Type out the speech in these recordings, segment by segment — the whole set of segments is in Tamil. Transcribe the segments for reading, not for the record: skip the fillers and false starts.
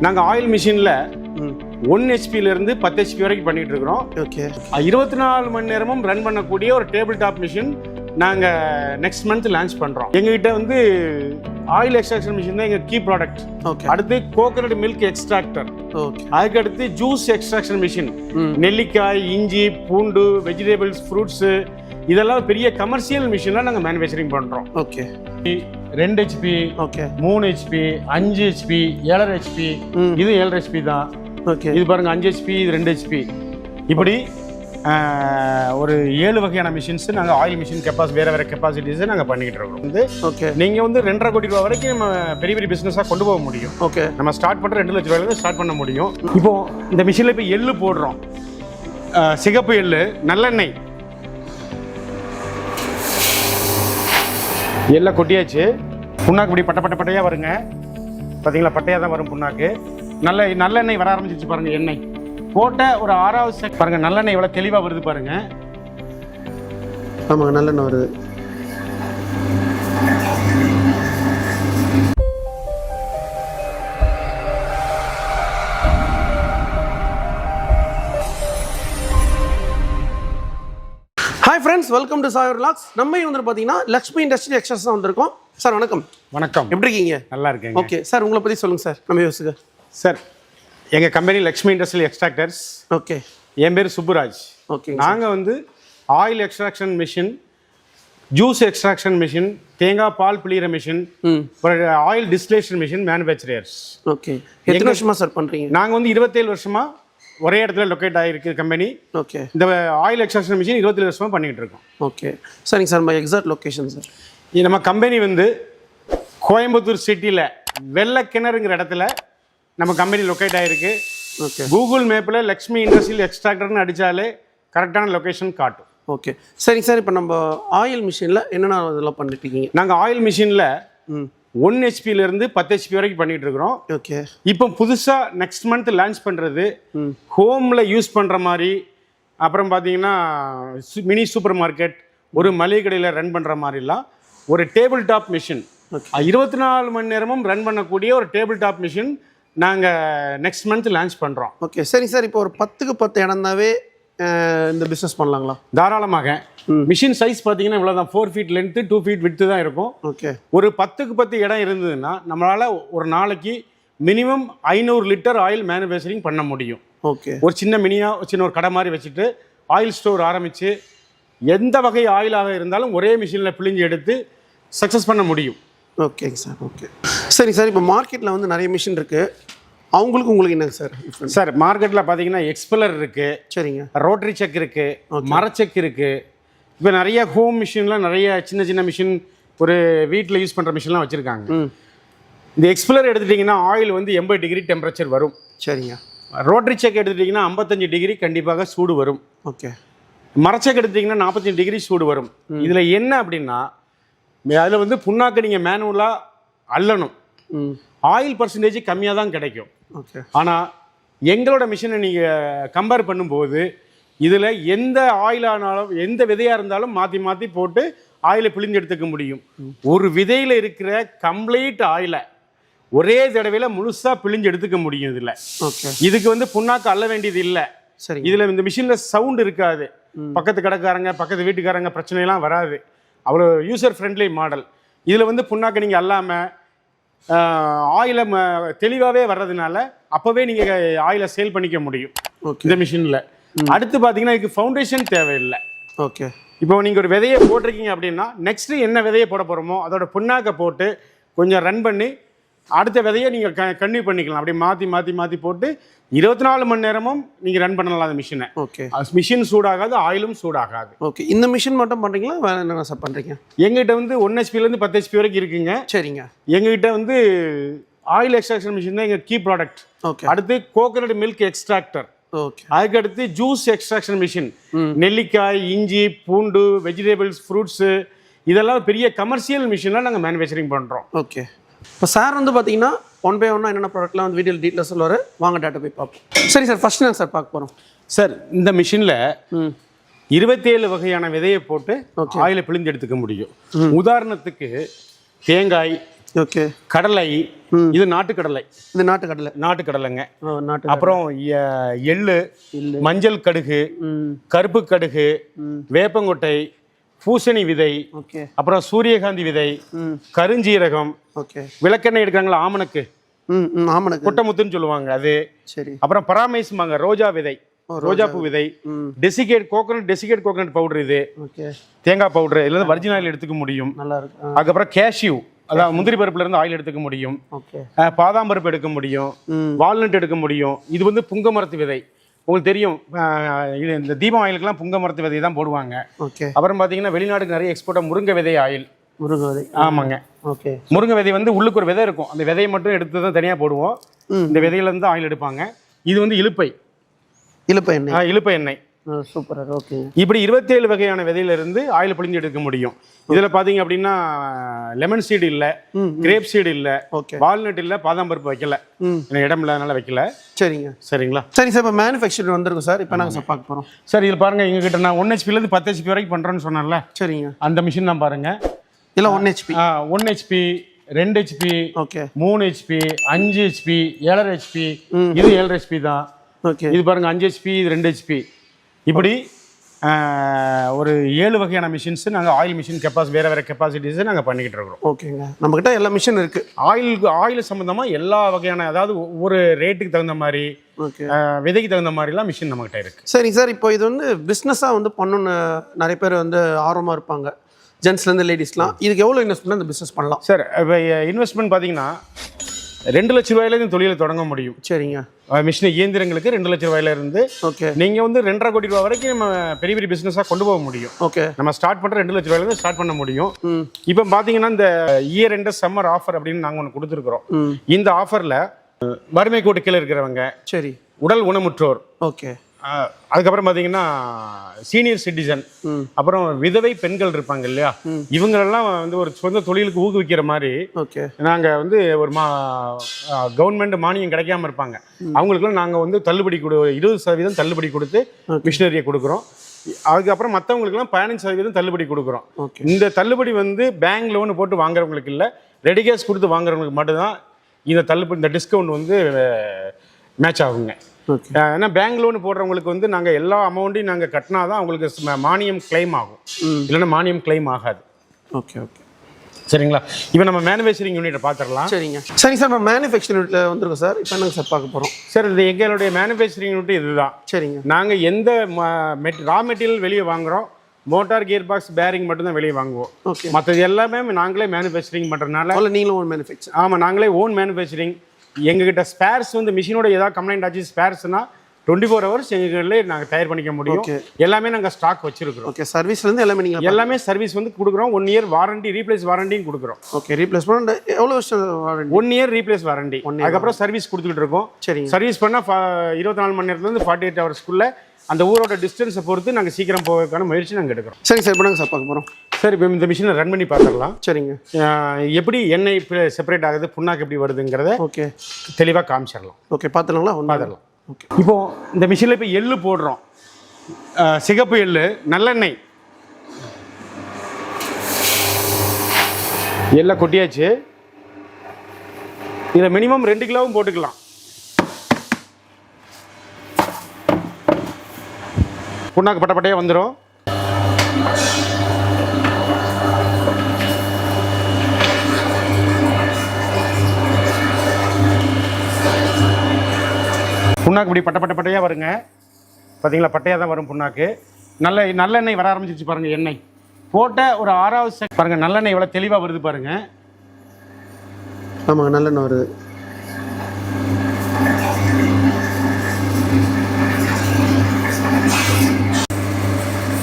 நாங்கள் ஆயில் மிஷினில் 1 ஹெச்பியிலேருந்து 10 ஹெச்பி வரைக்கும் பண்ணிட்டு இருக்கிறோம். ஓகே. 24 மணி நேரமும் ரன் பண்ணக்கூடிய ஒரு டேபிள் டாப் மிஷின் நாங்கள் நெக்ஸ்ட் மந்த் லான்ச் பண்ணுறோம். எங்ககிட்ட வந்து ஆயில் எக்ஸ்ட்ராக்ஷன் மிஷின் தான் எங்கள் கீ ப்ராடக்ட். ஓகே. அடுத்து கோகனட் மில்க் எக்ஸ்ட்ராக்டர். ஓகே. அதுக்கு அடுத்து ஜூஸ் எக்ஸ்ட்ராக்ஷன் மிஷின். நெல்லிக்காய், இஞ்சி, பூண்டு, வெஜிடபிள்ஸ், ஃப்ரூட்ஸு இதெல்லாம் பெரிய கமர்ஷியல் மிஷினாக நாங்கள் மேனுஃபேக்சரிங் பண்ணுறோம். Okay. 2 HP, okay, 3 HP, 5 HP, 7.5 HP, இது 7.5 ஹெச்பி தான். ஓகே. இது பாருங்க 5 ஹெச்பி, இது 2 ஹெச்பி. இப்படி ஒரு 7 வகையான மிஷின்ஸ் நாங்கள் ஆயில் மிஷின் வேறு கெப்பாசிட்டிஸை நாங்கள் பண்ணிக்கிட்டு இருக்கோம். வந்து ஓகே. நீங்கள் வந்து 2.5 கோடி ரூபா வரைக்கும் நம்ம பெரிய பெரிய பிஸ்னஸாக கொண்டு போக முடியும். ஓகே. நம்ம ஸ்டார்ட் பண்ணுற 2 லட்ச ரூபாயிலேருந்து ஸ்டார்ட் பண்ண முடியும். இப்போ இந்த மிஷினில் இப்போ எள்ளு போடுறோம். சிகப்பு எள்ளு, நல்லெண்ணெய் எல்லாம் கொட்டியாச்சு. புண்ணாக்கு இப்படி பட்டையாக வருங்க. பார்த்தீங்களா, பட்டையாக தான் வரும் புண்ணாக்கு. நல்லெண்ணெய் வர ஆரம்பிச்சிச்சு பாருங்க. எண்ணெய் போட்ட ஒரு 6வது செகண்ட் பாருங்க, நல்லெண்ணெய் எவ்வளோ தெளிவாக வருது பாருங்க. ஆமாங்க, நல்லெண்ணெய் வருது. Hi friends, welcome to Sai vlogs. நம்ம வந்து பார்த்தீங்கன்னா லக்ஷ்மி இண்டஸ்ட்ரியல் எக்ஸ்ட்ராஸ் தான் வந்திருக்கோம். சார் வணக்கம். வணக்கம். எப்படி இருக்கீங்க? நல்லா இருக்கேங்க. ஓகே சார், உங்களை பற்றி சொல்லுங்கள் சார். நம்ம யோசிக்க சார், எங்கள் company Lakshmi industrial extractors. Okay. என் பேர் சுப்புராஜ். ஓகே. நாங்கள் வந்து oil extraction machine, juice extraction machine, தேங்காய் பால் பிழிகிற machine, oil distillation machine manufacturers. Okay. எத்தனை வருஷமா சார் பண்ணுறீங்க? நாங்கள் வந்து 27 வருஷமாக ஒரே இடத்துல லொக்கேட் ஆகிருக்கு கம்பெனி. ஓகே. இந்த ஆயில் எக்ஸ்ட்ராக்ஷன் மிஷின் 27 வருஷமாக பண்ணிகிட்டு இருக்கோம். ஓகே. சரிங்க சார், நம்ம எக்ஸாக்ட் லொக்கேஷன் சார்? நம்ம கம்பெனி வந்து கோயம்புத்தூர் சிட்டியில் வெள்ளக்கிணறுங்கிற இடத்துல நம்ம கம்பெனி லொக்கேட் ஆகிருக்கு. ஓகே. கூகுள் மேப்பில் லக்ஷ்மி இண்டஸ்ட்ரியல் எக்ஸ்ட்ராக்டர்னு அடித்தாலே கரெக்டான லொக்கேஷன் காட்டும். ஓகே. சரிங்க சார், இப்போ நம்ம ஆயில் மிஷினில் என்னென்ன இதெல்லாம் பண்ணிட்டு இருக்கீங்க? நாங்கள் ஆயில் மிஷினில் 1 ஹெச்பியிலேருந்து 10 ஹெச்பி வரைக்கும் பண்ணிட்டு இருக்கிறோம். ஓகே. இப்போ புதுசாக நெக்ஸ்ட் மந்த் லான்ச் பண்ணுறது ஹோமில் யூஸ் பண்ணுற மாதிரி, அப்புறம் பார்த்தீங்கன்னா மினி சூப்பர் மார்க்கெட், ஒரு மளிகை கடையில் ரன் பண்ணுற மாதிரிலாம் ஒரு டேபிள் டாப் மிஷின், 24 மணி நேரமும் ரன் பண்ணக்கூடிய ஒரு டேபிள் டாப் மிஷின் நாங்கள் நெக்ஸ்ட் மந்த் லான்ச் பண்ணுறோம். ஓகே. சரிங்க சார், இப்போ ஒரு 10க்கு 10 இடம்னாவே இந்த பிஸ்னஸ் பண்ணலாங்களா? தாராளமாக. மிஷின் சைஸ் பார்த்தீங்கன்னா இவ்வளோ தான், 4 ஃபீட் லென்த்து, 2 ஃபீட் விட்த்து தான் இருக்கும். ஓகே. ஒரு 10க்கு 10 இடம் இருந்ததுன்னா நம்மளால் ஒரு நாளைக்கு மினிமம் 500 லிட்டர் ஆயில் மேனுஃபேக்சரிங் பண்ண முடியும். ஓகே. ஒரு சின்ன ஒரு கடை மாதிரி வச்சுட்டு ஆயில் ஸ்டோர் ஆரம்பித்து எந்த வகை ஆயிலாக இருந்தாலும் ஒரே மிஷினில் பிழிஞ்சு எடுத்து சக்ஸஸ் பண்ண முடியும். ஓகேங்க சார். ஓகே. சரி சார், இப்போ மார்க்கெட்டில் வந்து நிறைய மிஷின் இருக்குது. உங்களுக்கு என்னங்க சார்? சார், மார்க்கெட்டில் பார்த்தீங்கன்னா எக்ஸ்பெல்லர் இருக்குது. சரிங்க. ரோட்டரி செக் இருக்குது, மரச்செக் இருக்குது. இப்போ நிறைய ஹோம் மிஷின்லாம் நிறைய சின்ன மிஷின், ஒரு வீட்டில் யூஸ் பண்ணுற மிஷின்லாம் வச்சுருக்காங்க. இந்த எக்ஸ்பெல்லர் எடுத்துட்டிங்கன்னா ஆயில் வந்து 80 டிகிரி டெம்பரேச்சர் வரும். சரிங்க. ரோட்டரி செக் எடுத்துட்டிங்கன்னா 55 டிகிரி கண்டிப்பாக சூடு வரும். ஓகே. மரச்செக் எடுத்துட்டிங்கன்னா 45 டிகிரி சூடு வரும். இதில் என்ன அப்படின்னா, அதில் வந்து புண்ணாக்கு நீங்கள் மேனுவலாக அள்ளணும். ஆயில் பர்சன்டேஜ் கம்மியாக தான் கிடைக்கும். ஓகே. ஆனால் எங்களோட மிஷினை நீங்கள் கம்பேர் பண்ணும்போது இதில் எந்த ஆயிலானாலும் எந்த விதையாக இருந்தாலும் மாற்றி மாற்றி போட்டு ஆயிலை பிழிஞ்சு எடுத்துக்க முடியும். ஒரு விதையில் இருக்கிற கம்ப்ளீட் ஆயிலை ஒரே தடவையில் முழுசாக பிழிஞ்சு எடுத்துக்க முடியும். இதில் ஓகே. இதுக்கு வந்து புண்ணாக்கு அள்ள வேண்டியது இல்லை. சரி. இதில் இந்த மிஷினில் சவுண்ட் இருக்காது. பக்கத்து கடைக்காரங்க, பக்கத்து வீட்டுக்காரங்க பிரச்சனைலாம் வராது. அவ்வளோ யூசர் ஃப்ரெண்ட்லி மாடல். இதில் வந்து புண்ணாக்கு நீங்கள் அல்லாமல் ஆயிலை தெளிவாகவே வர்றதுனால அப்போவே நீங்கள் ஆயிலை சேல் பண்ணிக்க முடியும் இந்த மிஷினில். அடுத்து பார்த்தீங்கன்னா இதுக்கு ஃபவுண்டேஷன் தேவையில்லை. ஓகே. இப்போ நீங்கள் ஒரு விதையை போட்டிருக்கீங்க அப்படின்னா நெக்ஸ்ட்டு என்ன விதையை போட போகிறோமோ அதோட புண்ணாக்கை போட்டு கொஞ்சம் ரன் பண்ணி அடுத்த விதையை நீங்கள் கன்டினியூ பண்ணிக்கலாம். அப்படியே மாற்றி போட்டு 24 மணி நேரமும் நீங்கள் ரன் பண்ணலாம் அந்த மிஷினை. ஓகே. மிஷின் சூடாகாது, ஆயிலும் சூடாகாது. ஓகே. இந்த மிஷின் மட்டும் பண்ணுறீங்களா, வேறு என்ன சார் பண்ணுறீங்க? எங்ககிட்ட வந்து 1 ஹெச்பிலேருந்து 10 ஹெச்பி வரைக்கும் இருக்குங்க. சரிங்க. எங்ககிட்ட வந்து ஆயில் எக்ஸ்ட்ராக்ஷன் மிஷின் தான் எங்கள் கீ ப்ராடக்ட். ஓகே. அடுத்து கோகனட் மில்க் எக்ஸ்ட்ராக்டர். ஓகே. அதுக்கு அடுத்து ஜூஸ் எக்ஸ்ட்ராக்ஷன் மிஷின். நெல்லிக்காய், இஞ்சி, பூண்டு, வெஜிடபிள்ஸ், ஃப்ரூட்ஸு இதெல்லாம் பெரிய கமர்ஷியல் மிஷினாக நாங்கள் மேனுஃபேக்சரிங் பண்ணுறோம். ஓகே. இப்போ சார் வந்து பார்த்தீங்கன்னா 1 by 1 என்னென்ன ப்ராடக்ட்லாம் வந்து வீடியோ டீட்டெயில்ஸ் சொல்லுவார். வாங்க டேட்டா போய் பார்ப்போம். சரி சார், ஃபர்ஸ்ட் நான் சார் பார்க்க போகிறோம். சார், இந்த மிஷினில் 27 வகையான விதையை போட்டு ஆயிலை பிழிஞ்சு எடுத்துக்க முடியும். உதாரணத்துக்கு தேங்காய், ஓகே. கடலை, இது நாட்டுக்கடலை. இது நாட்டுக்கடலை. நாட்டுக்கடலைங்க. நாட்டு. அப்புறம் எள்ளு, மஞ்சள் கடுகு, கருப்பு கடுகு, வேப்பங்கொட்டை, பூசணி விதை, ஓகே. அப்புறம் சூரியகாந்தி விதை, கருஞ்சீரகம், ஓகே. விளக்கெண்ணெய் எடுக்கிறாங்களா ஆமணக்கு, ஆமணக்கு குட்டமுத்துன்னு சொல்லுவாங்க அது. சரி. அப்புறம் பராமரிசுமாங்க ரோஜா விதை, ரோஜா பூ விதை, டெசிகேட் கோகனட் பவுடர், இது ஓகே. தேங்காய் பவுடர், இல்லை வர்ஜின் ஆயில் எடுத்துக்க முடியும். நல்லா இருக்கு. அதுக்கப்புறம் கேஷ்யூ, அதாவது முந்திரி பருப்புல இருந்து ஆயில் எடுத்துக்க முடியும். ஓகே. பாதாம் பருப்பு எடுக்க முடியும், வால்நட் எடுக்க முடியும். இது வந்து புங்க மரத்து விதை, உங்களுக்கு தெரியும். இந்த தீபம் ஆயிலுக்கெல்லாம் புங்க மரத்து விதை தான் போடுவாங்க. ஓகே. அப்புறம் பார்த்தீங்கன்னா வெளிநாட்டுக்கு நிறைய எக்ஸ்போர்ட்டாக முருங்கை விதை ஆயில். முருங்கை விதை. ஆமாங்க. ஓகே. முருங்கை விதை வந்து உள்ளுக்கு ஒரு விதை இருக்கும், அந்த விதையை மட்டும் எடுத்து தான் தனியாக போடுவோம். இந்த விதையிலேருந்து ஆயில் எடுப்பாங்க. இது வந்து இலுப்பை எண்ணெய். இலுப்பை எண்ணெய். சூப்பர். ஓகே. இப்படி 27 வகையான விதையிலிருந்து ஆயில் பிழிஞ்சு எடுக்க முடியும். இதில் பார்த்தீங்க அப்படின்னா லெமன் சீடு இல்லை, கிரேப் சீடு இல்லை, வால்நட் இல்லை, பாதாம் பருப்பு வைக்கல, இடம் இல்லாதனால வைக்கல. சரிங்க. சரிங்களா? சரி சார், இப்போ மேனுஃபேக்சர் வந்திருக்கும் சார். இப்போ நாங்கள் பார்க்க போகிறோம். சார் இதில் பாருங்க, எங்ககிட்ட நான் 1 ஹெச்பிலேருந்து 10 ஹெச்பி வரைக்கும் பண்ணுறேன்னு சொன்னேன்ல. சரிங்க. அந்த மிஷின் தான் பாருங்க. இல்லை 1 HP. 1 HP, 2 HP, okay, 3 HP, 5 HP, 7.5 HP, இது 7.5 ஹெச்பி தான். ஓகே. இது பாருங்க 5 ஹெச்பி, இது 2 ஹெச்பி. இப்படி ஒரு 7 வகையான மிஷின்ஸ் நாங்கள் ஆயில் மிஷின் வேறு கெப்பாசிட்டிஸை நாங்கள் பண்ணிக்கிட்டு இருக்கிறோம். ஓகேங்க. நம்மக்கிட்ட எல்லா மிஷின் இருக்குது. ஆயில் சம்மந்தமாக எல்லா வகையான, அதாவது ஒவ்வொரு ரேட்டுக்கு தகுந்த மாதிரி, ஓகே, விதைக்கு தகுந்த மாதிரிலாம் மிஷின் நம்மகிட்ட இருக்குது. சரி சார், இப்போ இது வந்து பிஸ்னஸாக வந்து பண்ணணுன்னு நிறைய பேர் வந்து ஆர்வமாக இருப்பாங்க, ஜென்ஸ்லேருந்து லேடிஸ்லாம். இதுக்கு எவ்வளோ இன்வெஸ்ட்மெண்ட் அந்த பிஸ்னஸ் பண்ணலாம் சார்? இப்போ இன்வெஸ்ட்மெண்ட் பார்த்தீங்கன்னா 2 லட்ச ரூபாயிலேருந்து தொழிலை தொடங்க முடியும். சரிங்க. மிஷின் இயந்திரங்களுக்கு 2 லட்ச ரூபாயிலேருந்து ஓகே, நீங்கள் வந்து 2.5 கோடி ரூபா வரைக்கும் நம்ம பெரிய பெரிய பிஸ்னஸாக கொண்டு போக முடியும். ஓகே. நம்ம ஸ்டார்ட் பண்ணுற 2 லட்ச ரூபாயிலேருந்து ஸ்டார்ட் பண்ண முடியும். இப்போ பார்த்தீங்கன்னா இந்த இயர் எண்ட் சம்மர் ஆஃபர் அப்படின்னு நாங்கள் ஒன்று கொடுத்துருக்குறோம். இந்த ஆஃபரில் வறுமை கோட்டு கீழே இருக்கிறவங்க, சரி, உடல் ஊனமுற்றோர், ஓகே, அதுக்கப்புறம் பார்த்தீங்கன்னா சீனியர் சிட்டிசன், அப்புறம் விதவை பெண்கள் இருப்பாங்க இல்லையா, இவங்களெல்லாம் வந்து ஒரு சொந்த தொழிலுக்கு ஊக்குவிக்கிற மாதிரி ஓகே நாங்கள் வந்து ஒரு கவர்மெண்ட் மானியம் கிடைக்காம இருப்பாங்க, அவங்களுக்குலாம் நாங்கள் வந்து தள்ளுபடி 20% தள்ளுபடி கொடுத்து மிஷினரியை கொடுக்குறோம். அதுக்கப்புறம் மற்றவங்களுக்குலாம் 15% தள்ளுபடி கொடுக்குறோம். இந்த தள்ளுபடி வந்து பேங்க் லோன் போட்டு வாங்குறவங்களுக்கு இல்லை, ரெடி கேஷ் கொடுத்து வாங்குறவங்களுக்கு மட்டும்தான் இந்த டிஸ்கவுண்ட் வந்து மேட்ச் ஆகுங்க. ஏன்னா பேங்க் லோன் போடுறவங்களுக்கு வந்து நாங்கள் எல்லா அமௌண்ட்டையும் நாங்கள் கட்டினா தான் அவங்களுக்கு மானியம் கிளைம் ஆகும், இல்லைன்னா மானியம் கிளைம் ஆகாது. ஓகே ஓகே, சரிங்களா? இப்போ நம்ம மேனுஃபேக்சரிங் யூனிட்டை பார்த்துடலாம். சரிங்க. சரி சார், நம்ம மேனுஃபேக்சரிங் யூனிட்டில் வந்துருக்கோம் சார். இப்போ நாங்கள் சார் பார்க்க போகிறோம். சார் இது எங்களுடைய மேனுஃபேக்சரிங் யூனிட் இதுதான். சரிங்க. நாங்கள் எந்த ரா மெட்டீரியல் வெளியே வாங்குகிறோம், மோட்டார் கியர் பாக்ஸ் பேரிங் மட்டும் தான் வெளியே வாங்குவோம். ஓகே. மற்றது எல்லாமே நாங்களே மேனுஃபேக்சரிங் பண்ணுறதுனால. நீங்களும் ஓன் மேனுஃபேக்சர்? ஆமாம், நாங்களே ஓன் மேனுஃபேக்சரிங். எங்ககிட்ட ஸ்பேர்ஸ் வந்து மிஷினோட ஏதாவது கம்ப்ளைண்ட் ஆச்சு ஸ்பேர்ஸ்னா 24 ஹவர்ஸ் எங்ககிட்டே நாங்கள் தயார் பண்ணிக்க முடியும். எல்லாமே நாங்கள் ஸ்டாக் வச்சிருக்கிறோம். ஓகே. சர்வீஸ்லேருந்து எல்லாமே சர்வீஸ் வந்து கொடுக்குறோம். 1 இயர் வாரண்டி, ரீப்ளேஸ் வாரண்டியும் கொடுக்குறோம். ஓகே. ரீப்ளேஸ்மெண்ட் எவ்வளோ வருஷம் வாரண்டி? 1 year replace warranty. அதுக்கப்புறம் சர்வீஸ் கொடுத்துக்கிட்டு இருக்கோம். சரி. சர்வீஸ் பண்ணால் 24 மணி நேரத்துலேருந்து 48 ஹவர்ஸ்க்குள்ளே அந்த ஊரோட டிஸ்டன்ஸை பொறுத்து நாங்கள் சீக்கிரம் போவதற்கான முயற்சி நாங்கள் எடுக்கிறோம். சரி சார், இப்போ நாங்கள் சார் பார்க்க போகிறோம். சார் இப்போ இந்த மிஷினை ரன் பண்ணி பார்த்துடலாம். சரிங்க. எப்படி எண்ணெய் செப்பரேட் ஆகுது, புண்ணாக்கு எப்படி வருதுங்கிறத ஓகே தெளிவாக காமிச்சிடலாம். ஓகே, பார்த்துலாங்களா? பார்த்துடலாம். ஓகே. இப்போது இந்த மிஷினில் இப்போ எள்ளு போடுறோம், சிகப்பு எள்ளு, நல்லெண்ணெய் எல்லாம் கொட்டியாச்சு. இதில் மினிமம் 2 கிலோவும் போட்டுக்கலாம். புண்ணாக்கு பட்டப்பட்டையாக வந்துடும். புண்ணாக்கு இப்படி பட்டையாக வருங்க. பார்த்தீங்களா, பட்டையாக தான் வரும் புண்ணாக்கு. நல்லெண்ணெய் வர ஆரம்பிச்சிருச்சு பாருங்கள். எண்ணெய் போட்ட ஒரு 6வது பாருங்கள், நல்லெண்ணெய் எவ்வளோ தெளிவாக வருது பாருங்கள். ஆமாங்க, நல்லெண்ணெய் வருது.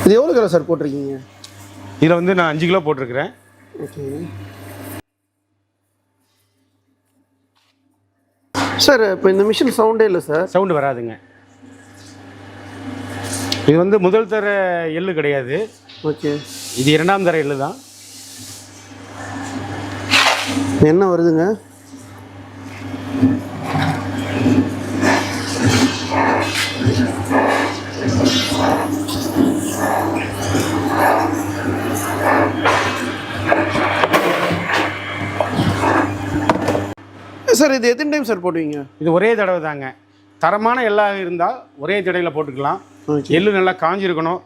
இது எவ்வளோ கிலோ சார் போட்டிருக்கீங்க? இதில் வந்து நான் 5 கிலோ போட்டிருக்கிறேன். Okay sir. இப்போ இந்த மிஷின் சவுண்டே இல்லை சார்? சவுண்டு வராதுங்க. இது வந்து முதல் தர எள்ளு கிடையாது. ஓகே. இது 2ஆம் தர எள்ளு தான். என்ன வருதுங்க? சார் இது எத்தனை டைம் சார் போடுவீங்க? இது ஒரே தடவை தாங்க. தரமான எள்ளாக இருந்தால் ஒரே தடவையில் போட்டுக்கலாம். எள்ளு நல்லா காஞ்சிருக்கணும்.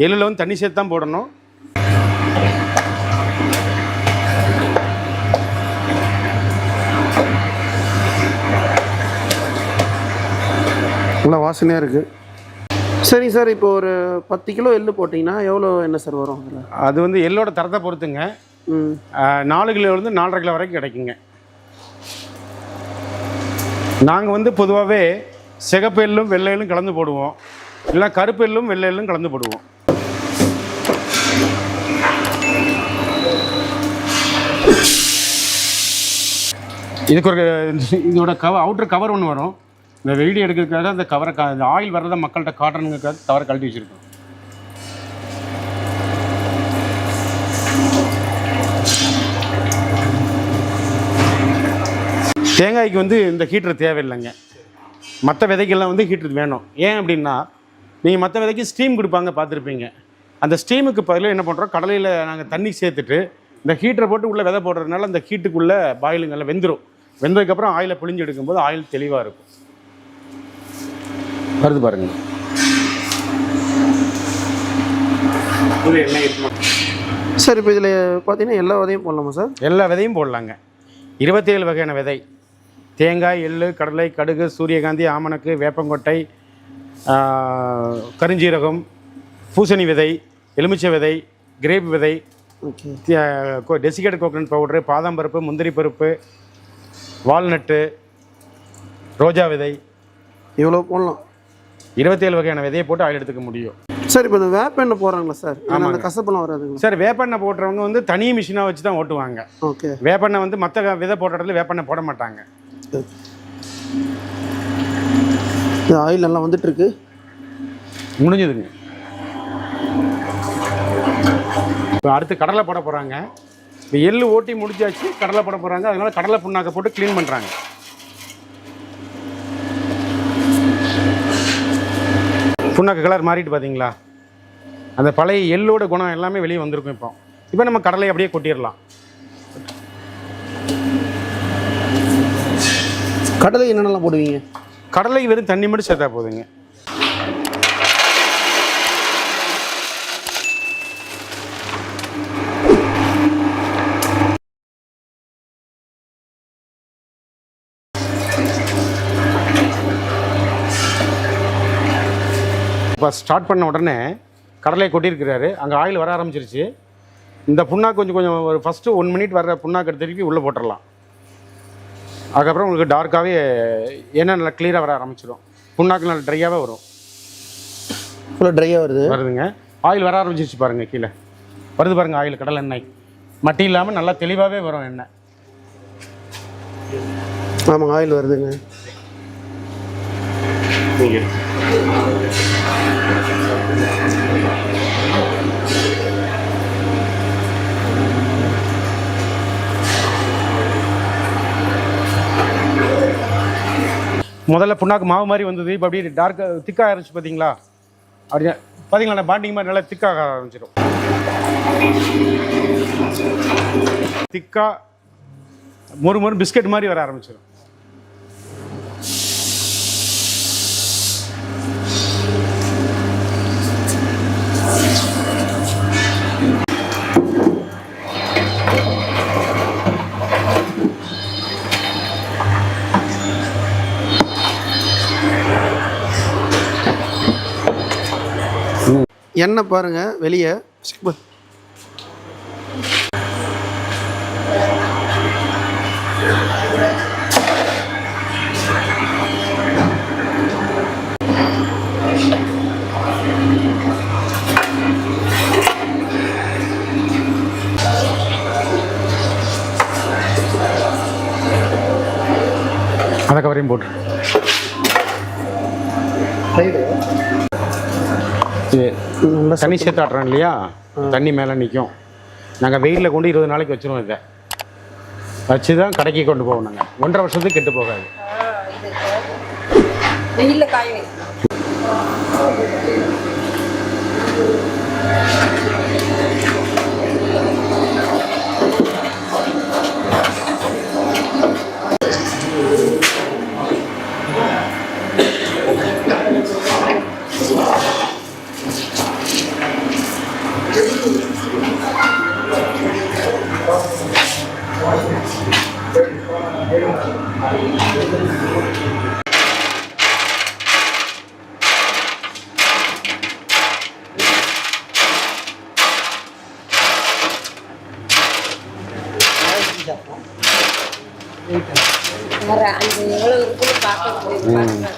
எள்ளில் வந்து தண்ணி சேர்த்து தான் போடணும். நல்லா வாசனையாக இருக்குது. சரிங்க சார், இப்போ ஒரு 10 கிலோ எள்ளு போட்டிங்கன்னா எவ்வளோ என்ன சார் வரும்? அது வந்து எள்ளோட தரத்தை பொறுத்துங்க. 4 கிலோலேருந்து 4.5 கிலோ வரைக்கும் கிடைக்குங்க. நாங்கள் வந்து பொதுவாகவே சிகப்பு எள்ளும் வெள்ளை எள்ளும் கலந்து போடுவோம், இல்லை கருப்பு எள்ளும் வெள்ளை எள்ளும் கலந்து போடுவோம். இதுக்கு ஒரு இதோட அவுட்டர் கவர் ஒன்று வரும். இந்த வீடியோ எடுக்கிறதுக்காக அந்த கவரை இந்த ஆயில் வர்றதை மக்கள்கிட்ட காட்டணுங்கிறதுக்காக கவரை கழட்டி வச்சுருக்கோம். தேங்காய்க்கு வந்து இந்த ஹீட்டர் தேவையில்லைங்க. மற்ற விதைக்கெல்லாம் வந்து ஹீட்டர் வேணும். ஏன் அப்படின்னா, நீங்கள் மற்ற விதைக்கு ஸ்டீம் கொடுப்பாங்க, பார்த்துருப்பீங்க. அந்த ஸ்டீமுக்கு பதிலாக என்ன பண்ணுறோம், கடலையில் நாங்கள் தண்ணி சேர்த்துட்டு இந்த ஹீட்டரை போட்டு உள்ளே விதை போடுறதுனால அந்த ஹீட்டுக்குள்ளே பாயிலுங்கெல்லாம் வெந்துடும். வெந்ததுக்கப்புறம் ஆயிலை பிழிஞ்சு எடுக்கும்போது ஆயில் தெளிவாக இருக்கும். வருது பாருங்கள். சார் இப்போ இதில் பார்த்தீங்கன்னா எல்லா விதையும் போடலாமா சார்? எல்லா விதையும் போடலாங்க. 27 வகையான விதை. தேங்காய், எள்ளு, கடலை, கடுகு, சூரியகாந்தி, ஆமணக்கு, வேப்பங்கொட்டை, கருஞ்சீரகம், பூசணி விதை, எலுமிச்சை விதை, கிரேப் விதை, டெசிகேட் கோகனட் பவுட்ரு, பாதாம் பருப்பு, முந்திரி பருப்பு, வால்நட்டு, ரோஜா விதை, இவ்வளோ போடலாம். 27 வகையான விதையை போட்டு ஆயில் எடுத்துக்க முடியும். சார் இப்போ இந்த வேப்பெண்ணெய் போடுறாங்களா சார்? அந்த கசப்பெல்லாம் வராதுங்களா சார்? வேப்பெண்ணெய் போடுறவங்க வந்து தனி மிஷினாக வச்சு தான் ஓட்டுவாங்க. ஓகே. வேப்பெண்ணெய் வந்து மற்ற விதை போடுற இடத்துல வேப்பெண்ணெய் போட மாட்டாங்க. ஆயில் நல்லா வந்துட்டு இருக்கு. முடிஞ்சதுங்க. இப்போ அடுத்து கடலை போட போகிறாங்க. இப்போ எள்ளு ஓட்டி முடிச்சாச்சு, கடலை போட போகிறாங்க. அதனால கடலை புண்ணாக்க போட்டு க்ளீன் பண்ணுறாங்க. புண்ணாக்கு கலர் மாறிட்டு பார்த்தீங்களா? அந்த பழைய எள்ளோட குணம் எல்லாமே வெளியே வந்திருக்கும். இப்போ நம்ம கடலை அப்படியே கொட்டிடலாம். கடலை என்னென்னலாம் போடுவீங்க? கடலை வெறும் தண்ணி மட்டும் சேர்த்தா போதுங்க. இப்போ ஸ்டார்ட் பண்ண உடனே கடலையை கொட்டியிருக்கிறாரு. அங்கே ஆயில் வர ஆரம்பிச்சிருச்சு. இந்த புண்ணாக்கு கொஞ்சம் ஒரு ஃபஸ்ட்டு 1 மினிட் வர்ற புண்ணாக்கு திருப்பி உள்ளே போட்டுடலாம். அதுக்கப்புறம் உங்களுக்கு டார்க்காகவே எண்ணெய் நல்லா கிளியராக வர ஆரம்பிச்சிடும். புண்ணாக்கு நல்லா ட்ரையாகவே வரும். ஃபுல்லாக ட்ரையாக வருதுங்க. ஆயில் வர ஆரம்பிச்சிருச்சு பாருங்கள். கீழே வருது பாருங்கள் ஆயில். கடலை எண்ணெய் மட்டி இல்லாமல் நல்லா தெளிவாகவே வரும் எண்ணெய். ஆமாம், ஆயில் வருதுங்க. முதல்ல புண்ணாக்கு மாவு மாதிரி வந்தது. இப்போ அப்படியே டார்க்காக திக்காக ஆரம்பிச்சு பார்த்தீங்களா? அப்படியே பார்த்தீங்களா, பாண்டிங் மாதிரி நல்லா திக்காக ஆரம்பிச்சிடும். திக்காக மொறு பிஸ்கட் மாதிரி வர ஆரம்பிச்சிடும். எண்ணெய் பாருங்க வெளியே. அதை கவரையும் போட்டு தண்ணி சேர்த்து ஆட்டுறோம் இல்லையா, தண்ணி மேலே நிற்கும். நாங்கள் வெயிலில் கொண்டு 20 நாளைக்கு வச்சுருவோம். இதை வச்சு தான் கடைக்கு கொண்டு போவோம். நாங்கள் 1.5 வருஷத்துக்கு கெட்டு போகாது. வெயிலில் காய வைக்கணும். அந்த எவ்வளோ இருக்குன்னு பார்க்க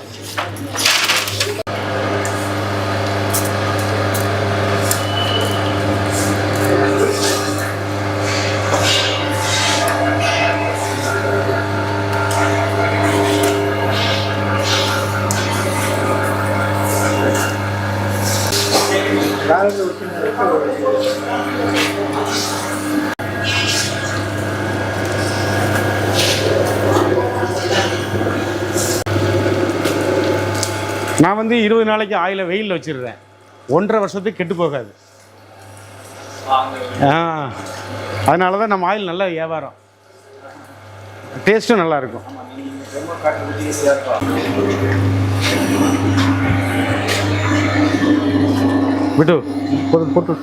நான் வந்து 20 நாளைக்கு ஆயில வெயிலில் வச்சிடுறேன். 1.5 வருஷத்துக்கு கெட்டு போகாது. அதனால தான் நம்ம ஆயில் நல்லா வியாபாரம், டேஸ்ட்டும் நல்லா இருக்கும். விட்டு போட்டு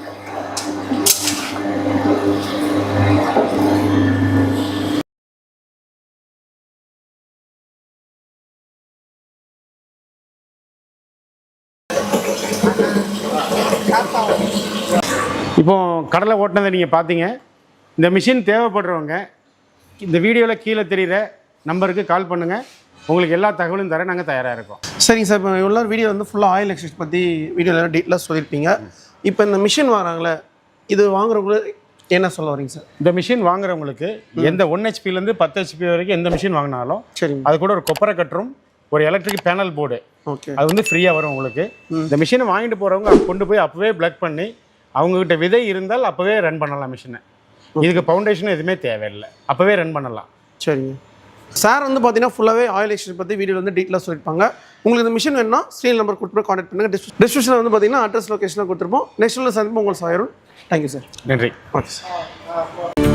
இப்போ கடலை ஓட்டினதை நீங்கள் பார்த்தீங்க. இந்த மிஷின் தேவைப்படுறவங்க இந்த வீடியோவில் கீழே தெரிகிற நம்பருக்கு கால் பண்ணுங்கள். உங்களுக்கு எல்லா தகவலும் தர நாங்கள் தயாராக இருக்கோம். சரிங்க சார். இப்போ இவ்வளோ வீடியோ வந்து ஃபுல்லாக ஆயில் எக்ஸ்சேஞ்ச் பற்றி வீடியோவில் டீட்டெயிலாக சொல்லியிருப்பீங்க. இப்போ இந்த மிஷின் வாங்குறாங்களே, இது வாங்குறவங்களுக்கு என்ன சொல்ல வரீங்க சார்? இந்த மிஷின் வாங்குறவங்களுக்கு எந்த 1 ஹெச்பிலேருந்து 10 ஹெச்பி வரைக்கும் எந்த மிஷின் வாங்கினாலும் சரிங்க, அது கூட ஒரு கொப்பரை கட்டரும் ஒரு எலக்ட்ரிக் பேனல் போர்டு ஓகே, அது வந்து ஃப்ரீயாக வரும் உங்களுக்கு. இந்த மிஷினை வாங்கிட்டு போகிறவங்க கொண்டு போய் அப்போவே பிளக் பண்ணி அவங்ககிட்ட விதை இருந்தால் அப்போவே ரன் பண்ணலாம் மிஷினை. இதுக்கு ஃபவுண்டேஷன் எதுவுமே தேவையில்லை, அப்போவே ரன் பண்ணலாம். சரிங்க சார். வந்து பார்த்தீங்கன்னா ஃபுல்லாகவே ஆயில் எக்ஸ்சேஞ்ச் பற்றி வீடியோவில் வந்து டீட்டெயிலாக சொல்லியிருப்பாங்க. உங்களுக்கு இந்த மிஷின் வேணும்னா ஸ்க்ரீன் நம்பர் கொடுத்து கான்டாக்ட் பண்ணுங்கள். டிஸ்கிரிப்ஷனில் வந்து பார்த்தீங்கன்னா அட்ரஸ் லொகேஷனாக கொடுத்துருப்போம். நெக்ஸ்ட் உள்ள சந்திப்போம். உங்களுக்கு சாயிரும். Thank you sir. நன்றி. Okay sir.